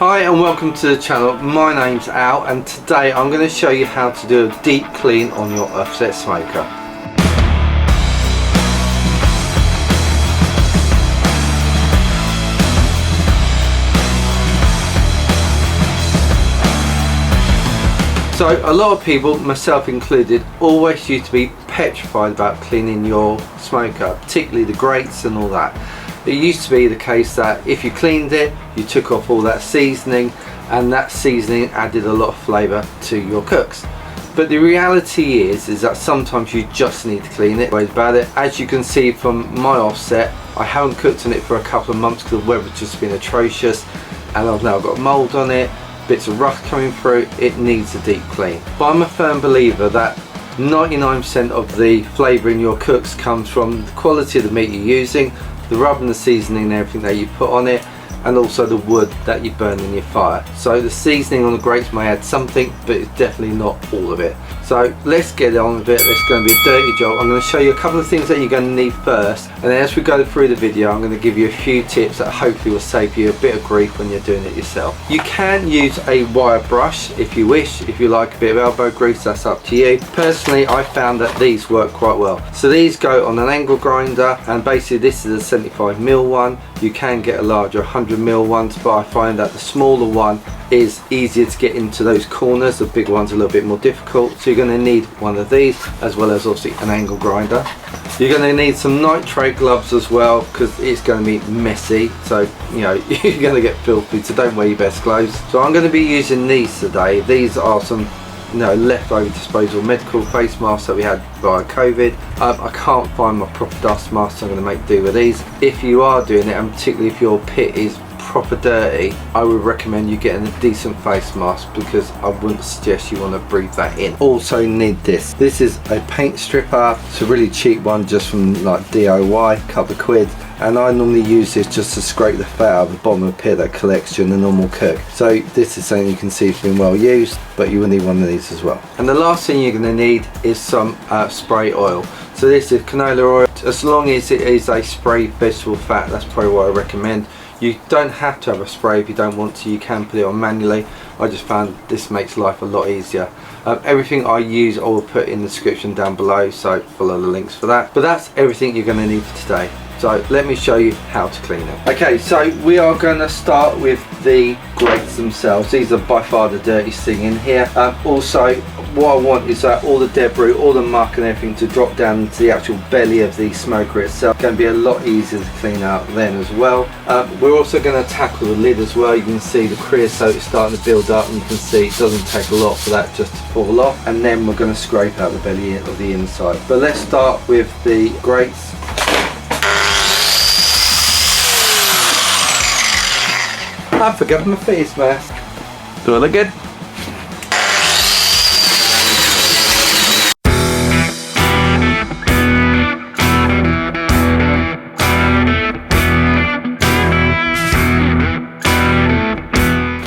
Hi and welcome to the channel. My name's Al and today I'm going to show you how to do a deep clean on your offset smoker. So a lot of people, myself included, always used to be petrified about cleaning your smoker, particularly the grates and all that. It used to be the case that if you cleaned it, you took off all that seasoning, and that seasoning added a lot of flavour to your cooks. But the reality is that sometimes you just need to clean it. About it, as you can see from my offset, I haven't cooked on it for a couple of months because the weather's just been atrocious, and I've now got mould on it, bits of rust coming through. It needs a deep clean. But I'm a firm believer that 99% of the flavour in your cooks comes from the quality of the meat you're using, the rub and the seasoning and everything that you put on it, and also the wood that you burn in your fire. So the seasoning on the grates may add something, but it's definitely not all of it. So let's get on with it. It's going to be a dirty job. I'm going to show you a couple of things that you're going to need first, and then as we go through the video I'm going to give you a few tips that hopefully will save you a bit of grief when you're doing it yourself. You can use a wire brush if you wish. If you like a bit of elbow grease, that's up to you. Personally, I found that these work quite well. So these go on an angle grinder, and basically this is a 75mm one. You can get a larger 100mm ones, but I find that the smaller one is easier to get into those corners. The big one's a little bit more difficult, so you're going to need one of these, as well as obviously an angle grinder. You're going to need some nitrate gloves as well, because it's going to be messy, so you know you're going to get filthy, so don't wear your best gloves. So I'm going to be using these today. These are some leftover disposable medical face masks that we had via COVID. I can't find my proper dust mask, so I'm going to make do with these. If you are doing it, and particularly if your pit is proper dirty, I would recommend you getting a decent face mask, because I wouldn't suggest you want to breathe that in. Also need this. This is a paint stripper. It's a really cheap one, just from like DIY, couple of quid. And I normally use this just to scrape the fat out of the bottom of the pit that collects during the normal cook. So this is something you can see has been well used, but you will need one of these as well. And the last thing you're going to need is some spray oil. So this is canola oil. As long as it is a spray vegetable fat, that's probably what I recommend. You don't have to have a spray if you don't want to. You can put it on manually. I just found this makes life a lot easier. Everything I use I will put in the description down below, so follow the links for that. But that's everything you're going to need for today. So let me show you how to clean them. Okay, so we are going to start with the grates themselves. These are by far the dirtiest thing in here. Also, what I want is that all the debris, all the muck and everything to drop down into the actual belly of the smoker itself. It's going to be a lot easier to clean out then as well. We're also going to tackle the lid as well. You can see the creosote is starting to build up, and you can see it doesn't take a lot for that just to fall off. And then we're going to scrape out the belly of the inside. But let's start with the grates. I forgot my face mask. Do I look good?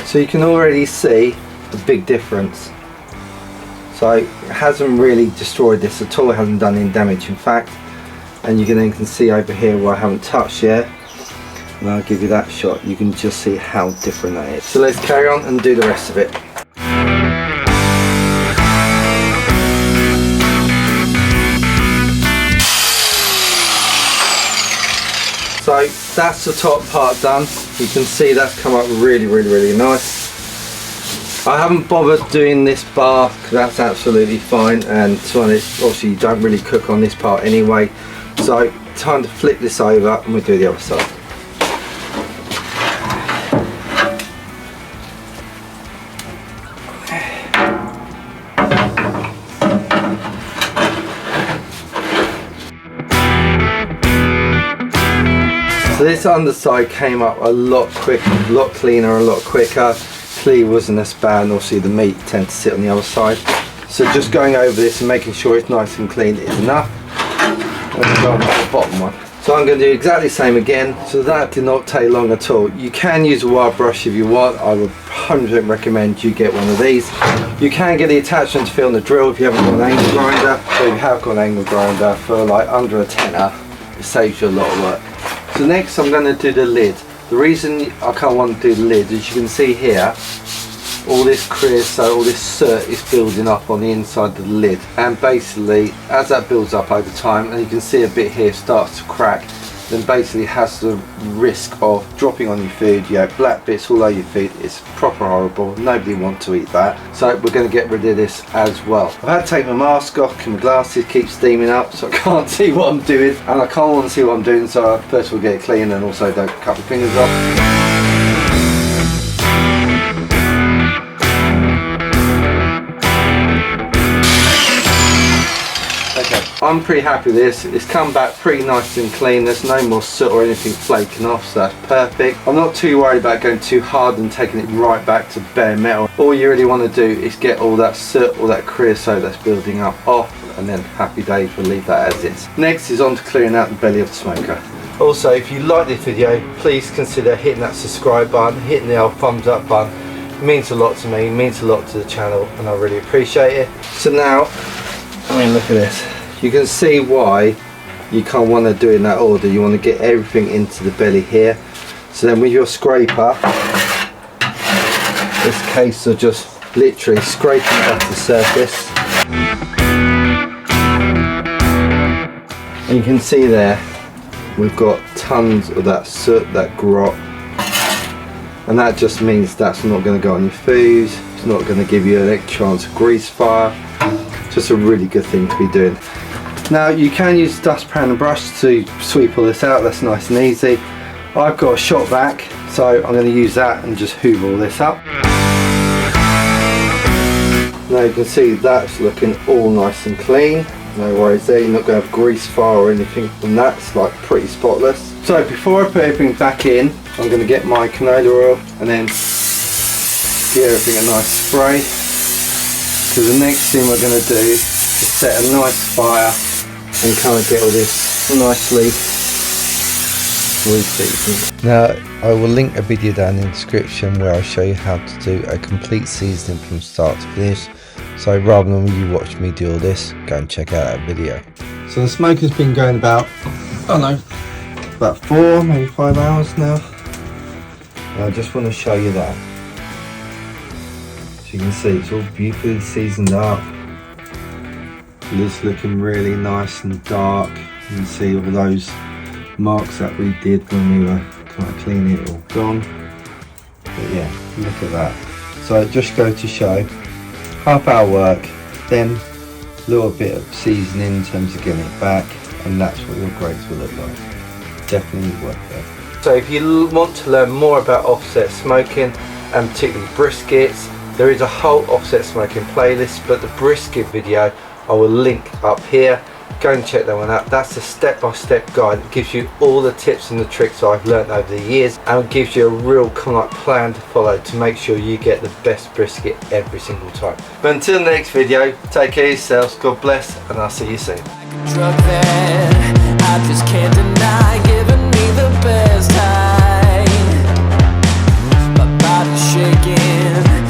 So you can already see the big difference. So it hasn't really destroyed this at all. It hasn't done any damage, in fact. And you can see over here where I haven't touched yet. And I'll give you that shot. You can just see how different that is. So let's carry on and do the rest of it. So that's the top part done. You can see that's come up really nice. I haven't bothered doing this bar because that's absolutely fine, and to be honest, obviously you don't really cook on this part anyway. So time to flip this over and we'll do the other side. So this underside came up a lot quicker, a lot cleaner, a lot quicker. Clearly wasn't as bad, and obviously the meat tends to sit on the other side. So just going over this and making sure it's nice and clean is enough. And then go on to the bottom one. So I'm going to do exactly the same again. So that did not take long at all. You can use a wire brush if you want. I would 100% recommend you get one of these. You can get the attachment to fit on the drill if you haven't got an angle grinder. So if you have got an angle grinder for like under a tenner, it saves you a lot of work. So next I'm going to do the lid. The reason I can't want to do the lid, as you can see here, all this creosote, all this soot is building up on the inside of the lid, and basically as that builds up over time, and you can see a bit here starts to crack, then basically it has the risk of dropping on your food. You have black bits all over your food. It's proper horrible. Nobody wants to eat that, so we're going to get rid of this as well. I've had to take my mask off because my glasses keep steaming up, so I can't see what I'm doing, and I can't want to see what I'm doing, so first we'll get it clean and also don't cut my fingers off. I'm pretty happy with this. It's come back pretty nice and clean. There's no more soot or anything flaking off, so that's perfect. I'm not too worried about going too hard and taking it right back to bare metal. All you really want to do is get all that soot, all that creosote that's building up off, and then happy days, we'll leave that as is. Next is on to clearing out the belly of the smoker. Also, if you like this video, please consider hitting that subscribe button, hitting the old thumbs up button. It means a lot to me, it means a lot to the channel, and I really appreciate it. So now, I mean, look at this. You can see why you can't want to do it in that order. You want to get everything into the belly here. So then with your scraper, it's a case of just literally scraping it off the surface. And you can see there, we've got tons of that soot, that grot. And that just means that's not going to go on your food. It's not going to give you a chance of grease fire. Just a really good thing to be doing. Now you can use dustpan and brush to sweep all this out. That's nice and easy. I've got a shop vac, so I'm going to use that and just hoover all this up. Now you can see that's looking all nice and clean. No worries there, you're not going to have grease fire or anything from that. It's like pretty spotless. So before I put everything back in, I'm going to get my canola oil and then give everything a nice spray. Because the next thing we're going to do is set a nice fire and kind of get all this nicely reseasoned. Now I will link a video down in the description where I'll show you how to do a complete seasoning from start to finish. So rather than you watch me do all this, go and check out that video. So the smoker's been going about, I don't know, about 4, maybe 5 hours now. And I just want to show you that. So you can see it's all beautifully seasoned up. It's looking really nice and dark. You can see all those marks that we did when we were kind of cleaning it all gone. But yeah, look at that. So it just goes to show, half-hour work, then a little bit of seasoning in terms of getting it back, and that's what your grapes will look like. Definitely worth it. So if you want to learn more about offset smoking, and particularly briskets, there is a whole offset smoking playlist, but the brisket video I will link up here. Go and check that one out. That's a step-by-step guide that gives you all the tips and the tricks I've learned over the years, and gives you a real kind of plan to follow to make sure you get the best brisket every single time. But until the next video, take care of yourselves, God bless, and I'll see you soon.